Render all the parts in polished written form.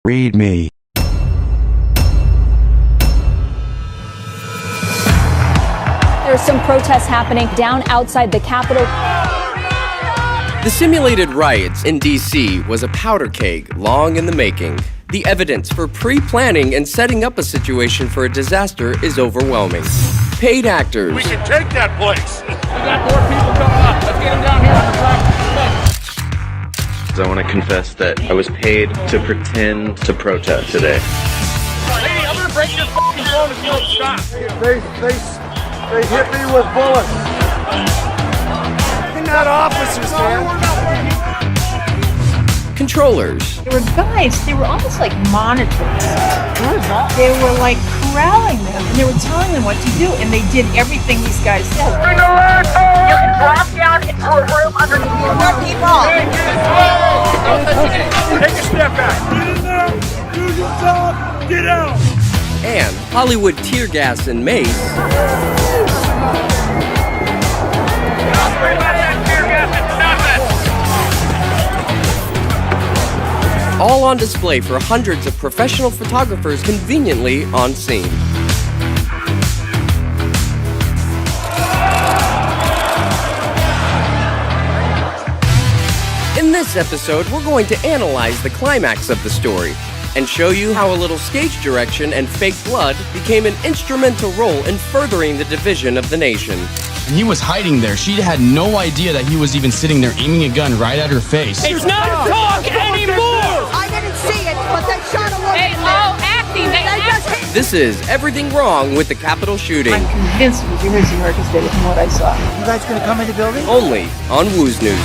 Read me. There's some protests happening down outside the Capitol. The simulated riots in D.C. was a powder keg long in the making. The evidence for pre-planning and setting up a situation for a disaster is overwhelming. Paid actors. We can take that place. We got more people coming up. Let's get them down here on the track. I want to confess that I was paid to pretend to protest today. Lady, I'm gonna break your fucking phone if you don't stop. They hit me with bullets. They're not officers, man. Controllers. They were guys, they were almost like monitors. They were like corralling them, and they were telling them what to do, and they did everything these guys said. You can drop down into a room underneath more people. Take a step back. Get in there, do your job, get out. And Hollywood tear gas and mace. All on display for hundreds of professional photographers conveniently on scene. In this episode, we're going to analyze the climax of the story and show you how a little stage direction and fake blood became an instrumental role in furthering the division of the nation. And he was hiding there. She had no idea that he was even sitting there aiming a gun right at her face. It's not talk anymore! I didn't see it, but they shot a woman. They all acting, they acting. This is Everything Wrong with the Capitol Shooting, I'm convinced it was University of America's Day from what I saw. You guys gonna come in the building? only on Woo's News.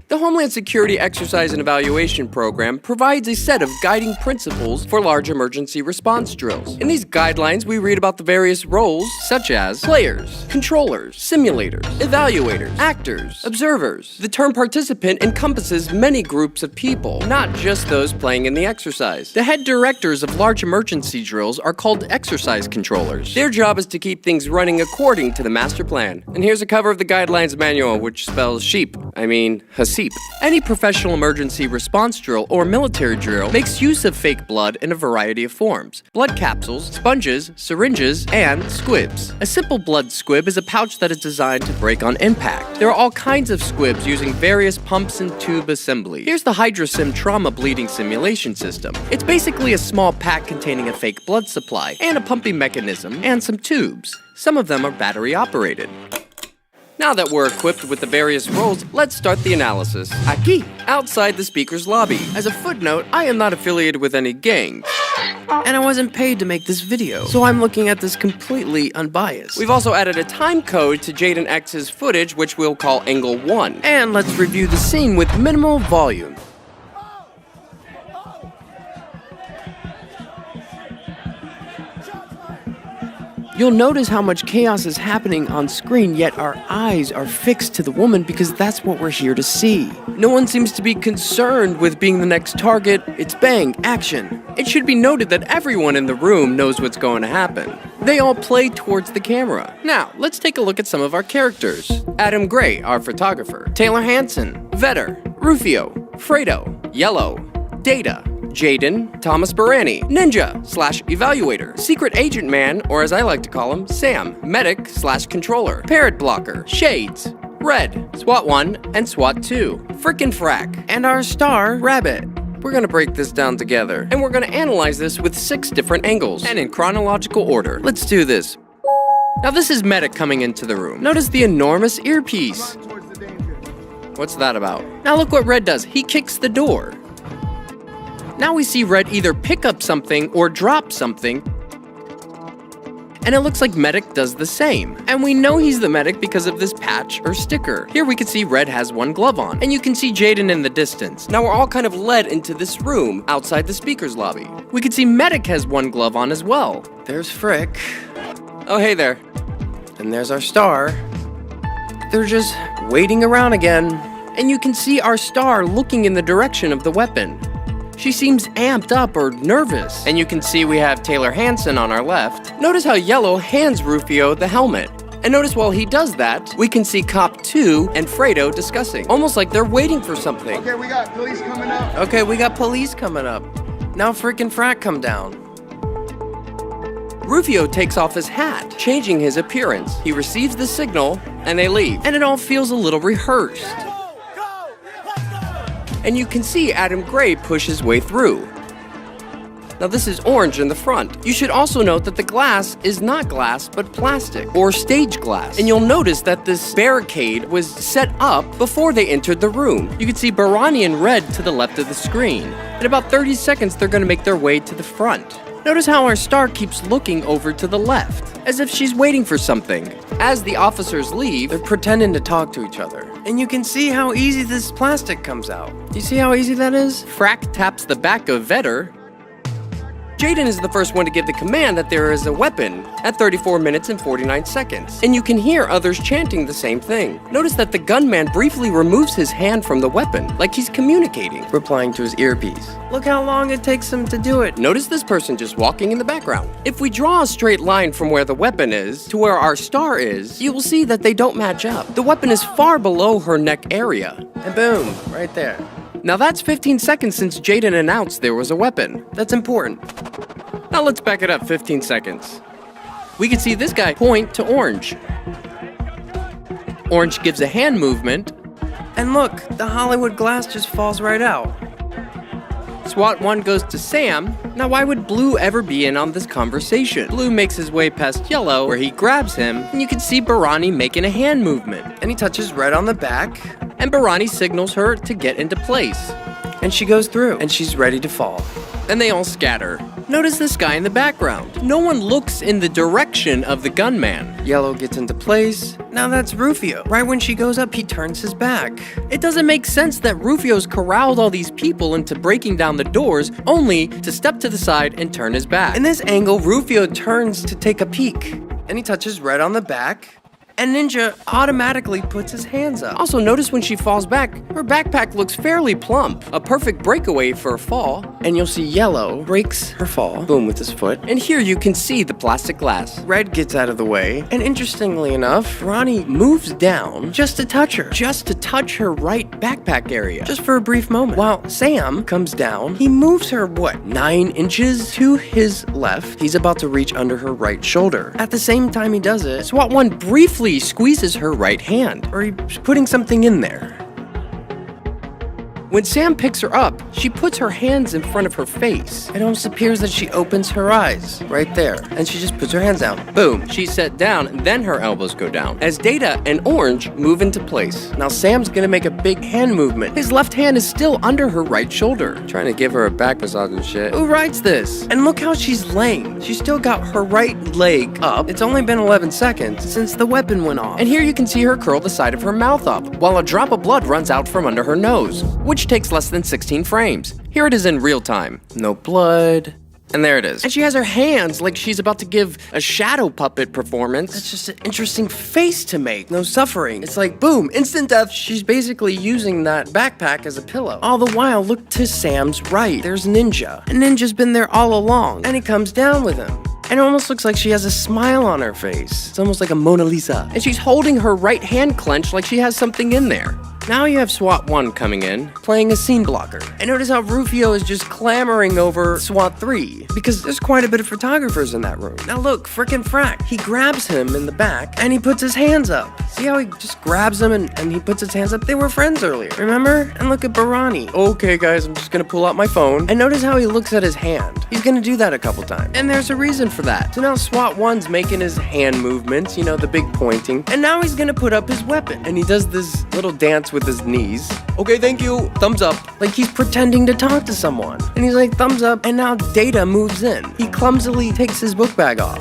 The Homeland Security Exercise and Evaluation Program provides a set of guiding principles for large emergency response drills. In these guidelines, we read about the various roles such as players, controllers, simulators, evaluators, actors, observers. The term participant encompasses many groups of people, not just those playing in the exercise. The head directors of large emergency drills are called exercise controllers. Their job is to keep things running according to the master plan. And here's a cover of the guidelines manual, which spells sheep. Hasip. Any professional emergency response drill or military drill makes use of fake blood in a variety of forms: blood capsules, sponges, syringes, and squibs. A simple blood squib is a pouch that is designed to break on impact. There are all kinds of squibs using various pumps and tube assemblies. Here's the HydroSim trauma bleeding simulation system. It's basically a small pack containing a fake blood supply and a pumping mechanism and some tubes. Some of them are battery operated. Now that we're equipped with the various roles, let's start the analysis. Aquí, outside the speaker's lobby. As a footnote, I am not affiliated with any gangs. And I wasn't paid to make this video, so I'm looking at this completely unbiased. We've also added a time code to Jaden X's footage, which we'll call Angle 1. And let's review the scene with minimal volume. You'll notice how much chaos is happening on screen, yet our eyes are fixed to the woman because that's what we're here to see. No one seems to be concerned with being the next target. It's bang, action. It should be noted that everyone in the room knows what's going to happen. They all play towards the camera. Now, let's take a look at some of our characters. Adam Gray, our photographer. Taylor Hanson, Vetter, Rufio, Fredo, Yellow, Data, Jaden, Thomas Barani, Ninja/Evaluator, Secret Agent Man, or as I like to call him, Sam, Medic/Controller, Parrot Blocker, Shades, Red, SWAT 1 and SWAT 2, Frickin' Frack, and our star, Rabbit. We're gonna break this down together, and we're gonna analyze this with 6 different angles, and in chronological order. Let's do this. Now this is Medic coming into the room. Notice the enormous earpiece. What's that about? Now look what Red does. He kicks the door. Now we see Red either pick up something or drop something, and it looks like Medic does the same. And we know he's the Medic because of this patch or sticker. Here we can see Red has one glove on, and you can see Jaden in the distance. Now we're all kind of led into this room outside the speaker's lobby. We can see Medic has one glove on as well. There's Frick. Oh, hey there. And there's our star. They're just waiting around again. And you can see our star looking in the direction of the weapon. She seems amped up or nervous. And you can see we have Taylor Hanson on our left. Notice how Yellow hands Rufio the helmet. And notice while he does that, we can see Cop 2 and Fredo discussing, almost like they're waiting for something. Okay, we got police coming up. Okay, we got police coming up. Now frickin' Frack come down. Rufio takes off his hat, changing his appearance. He receives the signal, and they leave. And it all feels a little rehearsed. And you can see Adam Gray push his way through. Now this is Orange in the front. You should also note that the glass is not glass, but plastic, or stage glass. And you'll notice that this barricade was set up before they entered the room. You can see Barani in red to the left of the screen. In about 30 seconds, they're gonna make their way to the front. Notice how our star keeps looking over to the left, as if she's waiting for something. As the officers leave, they're pretending to talk to each other. And you can see how easy this plastic comes out. You see how easy that is? Frack taps the back of Vetter. Jaden is the first one to give the command that there is a weapon at 34 minutes and 49 seconds. And you can hear others chanting the same thing. Notice that the gunman briefly removes his hand from the weapon, like he's communicating, replying to his earpiece. Look how long it takes him to do it. Notice this person just walking in the background. If we draw a straight line from where the weapon is to where our star is, you will see that they don't match up. The weapon is far below her neck area. And boom, right there. Now that's 15 seconds since Jaden announced there was a weapon. That's important. Now let's back it up 15 seconds. We can see this guy point to Orange. Orange gives a hand movement, and look, the Hollywood glass just falls right out. SWAT 1 goes to Sam. Now why would Blue ever be in on this conversation? Blue makes his way past Yellow, where he grabs him, and you can see Barani making a hand movement. And he touches Red on the back, and Barani signals her to get into place. And she goes through, and she's ready to fall. And they all scatter. Notice this guy in the background. No one looks in the direction of the gunman. Yellow gets into place. Now that's Rufio. Right when she goes up, he turns his back. It doesn't make sense that Rufio's corralled all these people into breaking down the doors only to step to the side and turn his back. In this angle, Rufio turns to take a peek. And he touches Red on the back. And Ninja automatically puts his hands up. Also, notice when she falls back, her backpack looks fairly plump. A perfect breakaway for a fall. And you'll see Yellow breaks her fall, boom, with his foot. And here you can see the plastic glass. Red gets out of the way. And interestingly enough, Ronnie moves down just to touch her right backpack area. Just for a brief moment. While Sam comes down, he moves her, 9 inches to his left. He's about to reach under her right shoulder. At the same time he does it, SWAT 1 briefly squeezes her right hand, or he's putting something in there. When Sam picks her up, she puts her hands in front of her face. It almost appears that she opens her eyes right there, and she just puts her hands down. Boom, she's set down, and then her elbows go down as Data and Orange move into place. Now Sam's gonna make a big hand movement. His left hand is still under her right shoulder, trying to give her a back massage and shit. Who writes this? And look how she's laying. She's still got her right leg up. It's only been 11 seconds since the weapon went off. And here you can see her curl the side of her mouth up, while a drop of blood runs out from under her nose, which takes less than 16 frames. Here it is in real time. No blood. And there it is. And she has her hands like she's about to give a shadow puppet performance. It's just an interesting face to make. No suffering. It's like, boom, instant death. She's basically using that backpack as a pillow. All the while, look to Sam's right. There's Ninja. And Ninja's been there all along. And he comes down with him. And it almost looks like she has a smile on her face. It's almost like a Mona Lisa. And she's holding her right hand clenched like she has something in there. Now you have SWAT 1 coming in, playing a scene blocker. And notice how Rufio is just clamoring over SWAT 3, because there's quite a bit of photographers in that room. Now look, frickin' Frack. He grabs him in the back, and he puts his hands up. See how he just grabs him and he puts his hands up? They were friends earlier, remember? And look at Barani. Okay guys, I'm just gonna pull out my phone. And notice how he looks at his hand. He's gonna do that a couple times. And there's a reason for that. So now SWAT 1's making his hand movements, you know, the big pointing. And now he's gonna put up his weapon. And he does this little dance with his knees. Okay, thank you. Thumbs up. Like he's pretending to talk to someone. And he's like, thumbs up. And now Data moves in. He clumsily takes his book bag off.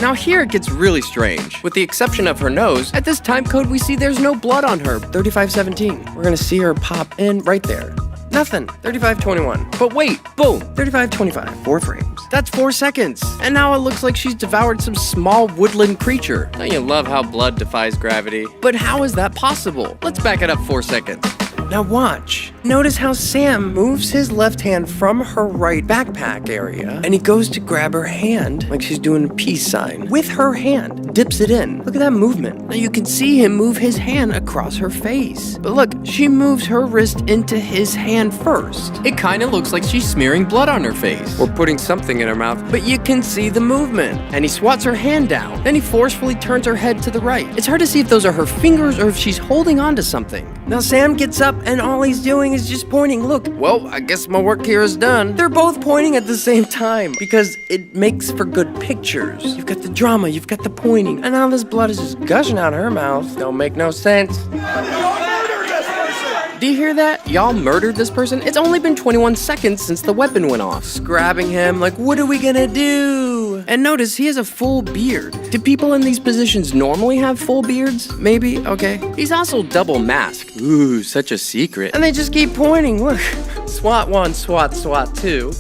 Now here it gets really strange. With the exception of her nose, at this time code we see there's no blood on her. 3517. We're gonna see her pop in right there. Nothing. 3521. But wait, boom. 3525. 4 frames. That's 4 seconds. And now it looks like she's devoured some small woodland creature. Don't you love how blood defies gravity? But how is that possible? Let's back it up 4 seconds. Now watch. Notice how Sam moves his left hand from her right backpack area, and he goes to grab her hand, like she's doing a peace sign, with her hand, dips it in. Look at that movement. Now you can see him move his hand across her face. But look, she moves her wrist into his hand first. It kind of looks like she's smearing blood on her face, or putting something in her mouth, but you can see the movement. And he swats her hand down. Then he forcefully turns her head to the right. It's hard to see if those are her fingers or if she's holding on to something. Now Sam gets up and all he's doing is just pointing. Look, well, I guess my work here is done. They're both pointing at the same time because it makes for good pictures. You've got the drama, you've got the pointing, and now this blood is just gushing out of her mouth. Don't make no sense. Do you hear that? Y'all murdered this person? It's only been 21 seconds since the weapon went off. Just grabbing him, like, what are we gonna do? And notice, he has a full beard. Do people in these positions normally have full beards? Maybe, okay. He's also double masked. Ooh, such a secret. And they just keep pointing, look. SWAT 1, SWAT 2.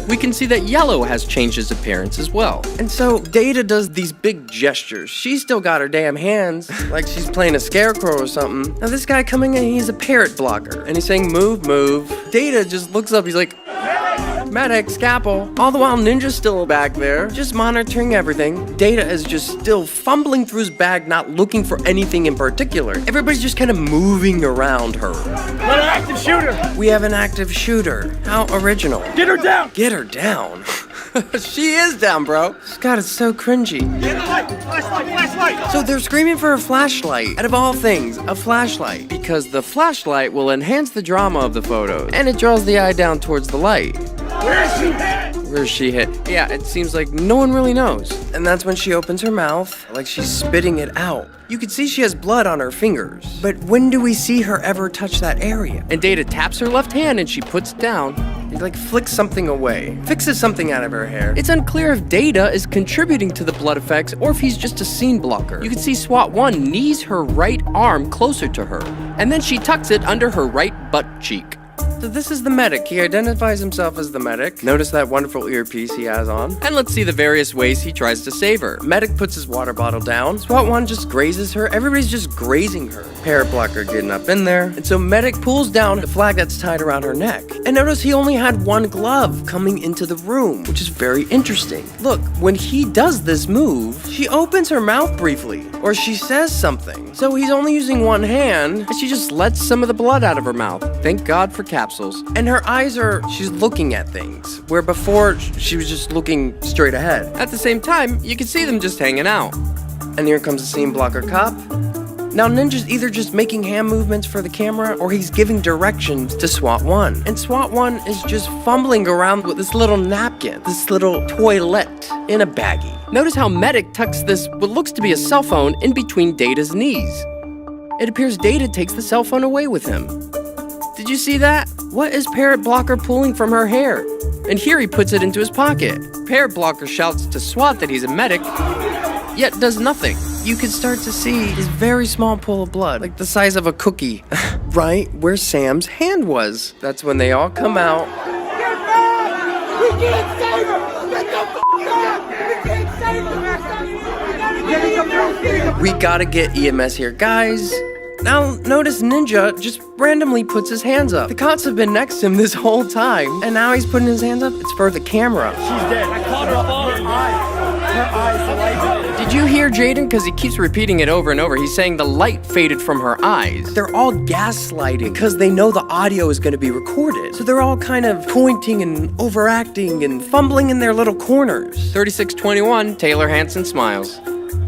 We can see that Yellow has changed his appearance as well. And so Data does these big gestures. She's still got her damn hands, like she's playing a scarecrow or something. Now this guy coming in, he's a parrot blocker, and he's saying, move, move. Data just looks up, he's like, medic, scalpel. All the while Ninja's still back there, just monitoring everything. Data is just still fumbling through his bag, not looking for anything in particular. Everybody's just kind of moving around her. Got an active shooter. We have an active shooter. How original. Get her down. Get her down. She is down, bro. God, it's so cringy. Get the light. Flashlight. So they're screaming for a flashlight. Out of all things, a flashlight. Because the flashlight will enhance the drama of the photos. And it draws the eye down towards the light. Where's she hit? Where's she hit? Yeah, it seems like no one really knows. And that's when she opens her mouth, like she's spitting it out. You can see she has blood on her fingers. But when do we see her ever touch that area? And Data taps her left hand and she puts it down. He like flicks something away, fixes something out of her hair. It's unclear if Data is contributing to the blood effects or if he's just a scene blocker. You can see SWAT 1 knees her right arm closer to her, and then she tucks it under her right butt cheek. So this is the medic. He identifies himself as the medic. Notice that wonderful earpiece he has on. And let's see the various ways he tries to save her. Medic puts his water bottle down. SWAT 1 just grazes her. Everybody's just grazing her. Parrot blocker getting up in there. And so Medic pulls down the flag that's tied around her neck. And notice he only had one glove coming into the room, which is very interesting. Look, when he does this move, she opens her mouth briefly, or she says something. So he's only using one hand, and she just lets some of the blood out of her mouth. Thank God for capsules. And her eyes she's looking at things, where before she was just looking straight ahead. At the same time, you can see them just hanging out. And here comes the scene blocker cop. Now Ninja's either just making hand movements for the camera or he's giving directions to SWAT 1. And SWAT 1 is just fumbling around with this little napkin, this little toilet in a baggie. Notice how Medic tucks this, what looks to be a cell phone, in between Data's knees. It appears Data takes the cell phone away with him. Did you see that? What is Parrot Blocker pulling from her hair? And here he puts it into his pocket. Parrot Blocker shouts to SWAT that he's a medic, yet does nothing. You can start to see his very small pool of blood, like the size of a cookie, right where Sam's hand was. That's when they all come out. Get back! We can't save her! Get the f*** out! We can't save her! We gotta get EMS here, guys. Now, notice Ninja just randomly puts his hands up. The cops have been next to him this whole time, and now he's putting his hands up. It's for the camera. She's dead. I caught her phone. Her eyes. Did you hear Jaden? Because he keeps repeating it over and over. He's saying the light faded from her eyes. They're all gaslighting because they know the audio is going to be recorded. So they're all kind of pointing and overacting and fumbling in their little corners. 3621, Taylor Hanson smiles.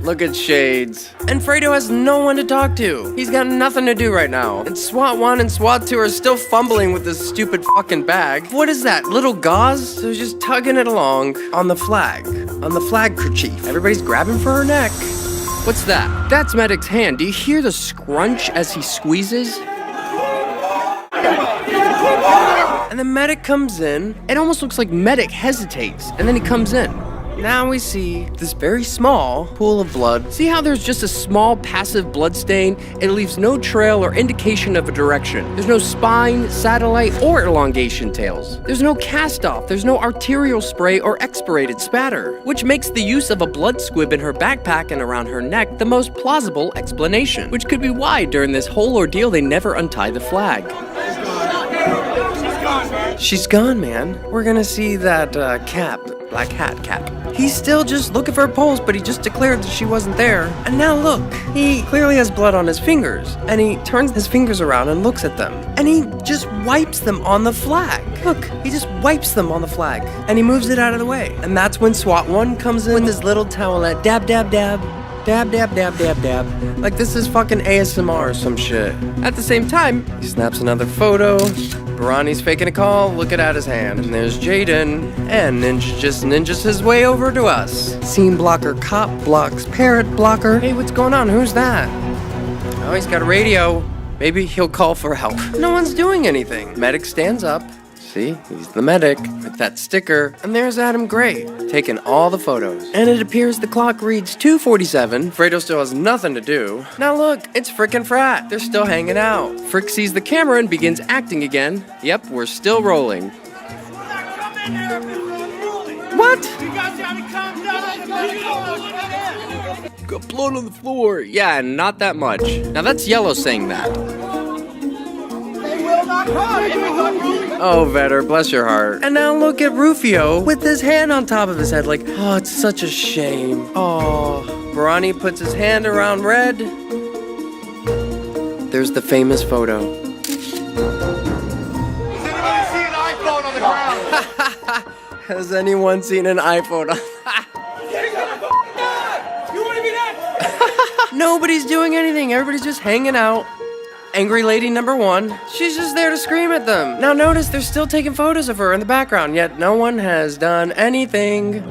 Look at Shades. And Fredo has no one to talk to. He's got nothing to do right now. And SWAT 1 and SWAT 2 are still fumbling with this stupid fucking bag. What is that, little gauze? So he's just tugging it along on the flag kerchief. Everybody's grabbing for her neck. What's that? That's Medic's hand. Do you hear the scrunch as he squeezes? And then Medic comes in. It almost looks like Medic hesitates, and then he comes in. Now we see this very small pool of blood. See how there's just a small passive blood stain? It leaves no trail or indication of a direction. There's no spine, satellite, or elongation tails. There's no cast off. There's no arterial spray or expirated spatter, which makes the use of a blood squib in her backpack and around her neck the most plausible explanation, which could be why during this whole ordeal they never untie the flag. She's gone, man. We're gonna see that cap, black hat cap. He's still just looking for her pulse, but he just declared that she wasn't there. And now look, he clearly has blood on his fingers. And he turns his fingers around and looks at them. And he just wipes them on the flag. Look, he just wipes them on the flag. And he moves it out of the way. And that's when SWAT 1 comes in with his little towelette. Dab, dab, dab. Dab, dab, dab, dab, dab. Like this is fucking ASMR or some shit. At the same time, he snaps another photo. Barani's faking a call, looking at his hand. And there's Jaden. And Ninja just ninjas his way over to us. Scene blocker, cop blocks, parrot blocker. Hey, what's going on? Who's that? Oh, he's got a radio. Maybe he'll call for help. No one's doing anything. Medic stands up. See, he's the medic with that sticker. And there's Adam Gray, taking all the photos. And it appears the clock reads 2:47. Fredo still has nothing to do. Now look, it's Frick and Frat. They're still hanging out. Frick sees the camera and begins acting again. Yep, we're still rolling. What? Got blood on the floor. Yeah, not that much. Now that's Yellow saying that. Oh, Vetter, bless your heart. And now look at Rufio with his hand on top of his head like, oh, it's such a shame. Oh, Barani puts his hand around Red. There's the famous photo. Has anyone seen an iPhone on? Nobody's doing anything. Everybody's just hanging out. Angry lady number 1, she's just there to scream at them. Now notice they're still taking photos of her in the background, yet no one has done anything.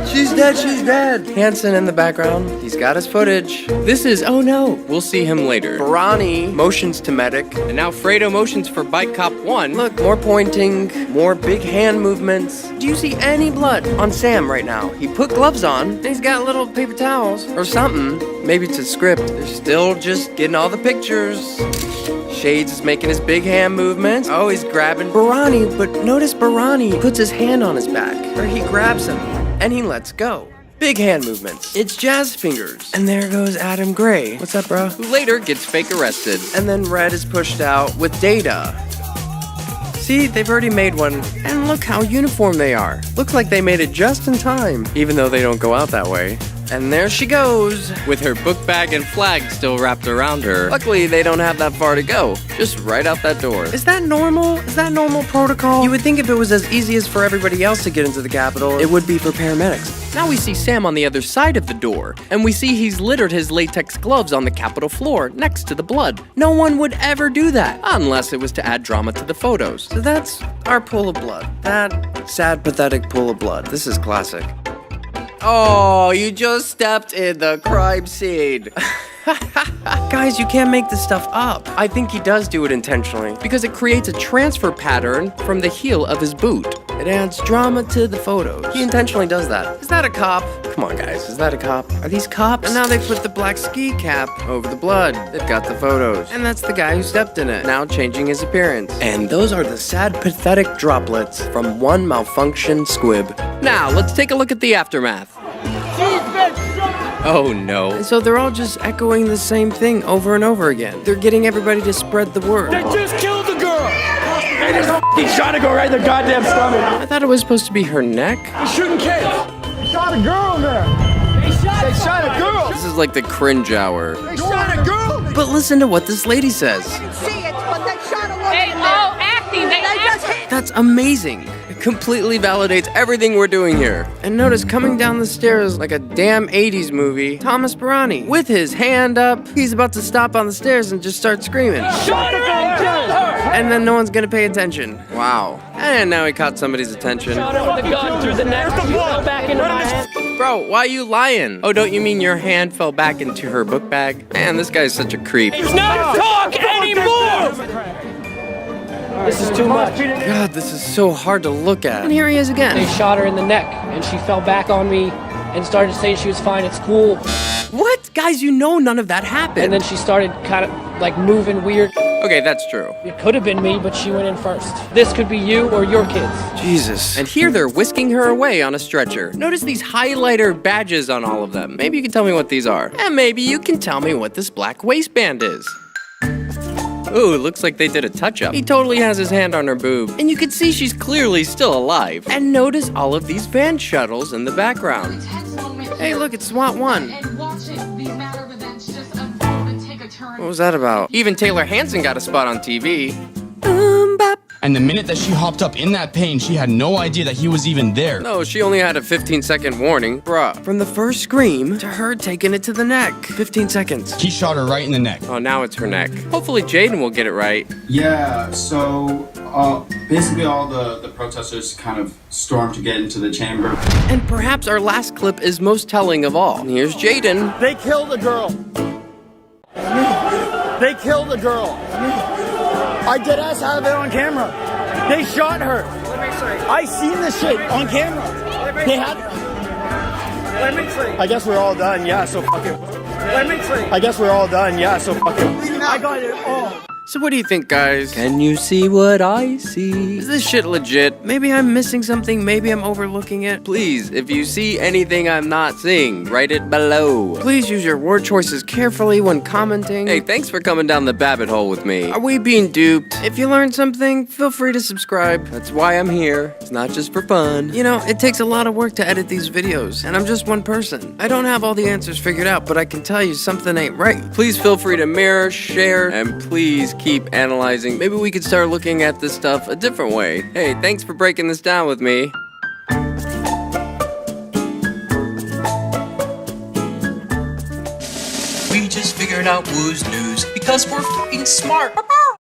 She's dead, she's dead. Hanson in the background, he's got his footage. This is, oh no, we'll see him later. Barani motions to medic, and now Fredo motions for Bike Cop 1. Look, more pointing, more big hand movements. Do you see any blood on Sam right now? He put gloves on, and he's got little paper towels, or something. Maybe it's a script. They're still just getting all the pictures. Shades is making his big hand movements. Oh, he's grabbing Barani, but notice Barani puts his hand on his back, or he grabs him, and he lets go. Big hand movements. It's Jazz Fingers. And there goes Adam Gray. What's up, bro? Who later gets fake arrested. And then Red is pushed out with Data. See, they've already made one. And look how uniform they are. Looks like they made it just in time, even though they don't go out that way. And there she goes, with her book bag and flag still wrapped around her. Luckily, they don't have that far to go, just right out that door. Is that normal? Is that normal protocol? You would think if it was as easy as for everybody else to get into the Capitol, it would be for paramedics. Now we see Sam on the other side of the door, and we see he's littered his latex gloves on the Capitol floor next to the blood. No one would ever do that, unless it was to add drama to the photos. So that's our pool of blood. That sad, pathetic pool of blood. This is classic. Oh, you just stepped in the crime scene. Guys, you can't make this stuff up. I think he does do it intentionally because it creates a transfer pattern from the heel of his boot. It adds drama to the photos. He intentionally does that. Is that a cop? Come on, guys. Is that a cop? Are these cops? And now they put the black ski cap over the blood. They've got the photos. And that's the guy who stepped in it, now changing his appearance. And those are the sad, pathetic droplets from one malfunctioned squib. Now, let's take a look at the aftermath. Oh no. And so they're all just echoing the same thing over and over again. They're getting everybody to spread the word. They just killed the girl! They just f***ing shot a girl right in the goddamn stomach. I thought it was supposed to be her neck. They're shooting kids. They shot a girl there. They shot a girl. This is like the cringe hour. They shot a girl. But listen to what this lady says. That's amazing. It completely validates everything we're doing here. And notice coming down the stairs like a damn 80s movie, Thomas Barani. With his hand up, he's about to stop on the stairs and just start screaming. Shot her and killed her. And then no one's gonna pay attention. Wow. And now he caught somebody's attention. Shot her with the gun through the neck. Fell back into my hand. Bro, why are you lying? Oh, don't you mean your hand fell back into her book bag? Man, this guy's such a creep. He's not talk anymore! This is too much. God, this is so hard to look at. And here he is They again. shot her in the neck, and she fell back on me and started saying she was fine at school. What? Guys, you know none of that happened. And then she started kind of like moving weird. Okay, that's true. It could have been me, but she went in first. This could be you or your kids. Jesus. And here they're whisking her away on a stretcher. Notice these highlighter badges on all of them. Maybe you can tell me what these are. And maybe you can tell me what this black waistband is. Ooh, looks like they did a touch-up. He totally has his hand on her boob. And you can see she's clearly still alive. And notice all of these van shuttles in the background. Hey, look, it's SWAT 1. What was that about? Even Taylor Hanson got a spot on TV. And the minute that she hopped up in that plane, she had no idea that he was even there. No, she only had a 15-second warning. Bruh. From the first scream to her taking it to the neck. 15 seconds. He shot her right in the neck. Oh, now it's her neck. Hopefully Jaden will get it right. Yeah, so basically all the protesters kind of stormed to get into the chamber. And perhaps our last clip is most telling of all. And here's Jaden. They killed the girl. They killed the girl. I deadass have it on camera. They shot her. I seen this shit on camera. They had. I guess we're all done. Yeah, so fuck it. I guess we're all done. Yeah, so fuck it. I got it all. So what do you think, guys? Can you see what I see? Is this shit legit? Maybe I'm missing something, maybe I'm overlooking it. Please, if you see anything I'm not seeing, write it below. Please use your word choices carefully when commenting. Hey, thanks for coming down the Babbitt hole with me. Are we being duped? If you learned something, feel free to subscribe. That's why I'm here. It's not just for fun. You know, it takes a lot of work to edit these videos, and I'm just one person. I don't have all the answers figured out, but I can tell you something ain't right. Please feel free to mirror, share, and please keep analyzing. Maybe we could start looking at this stuff a different way. Hey, thanks for breaking this down with me. We just figured out Woo's news because we're fucking smart.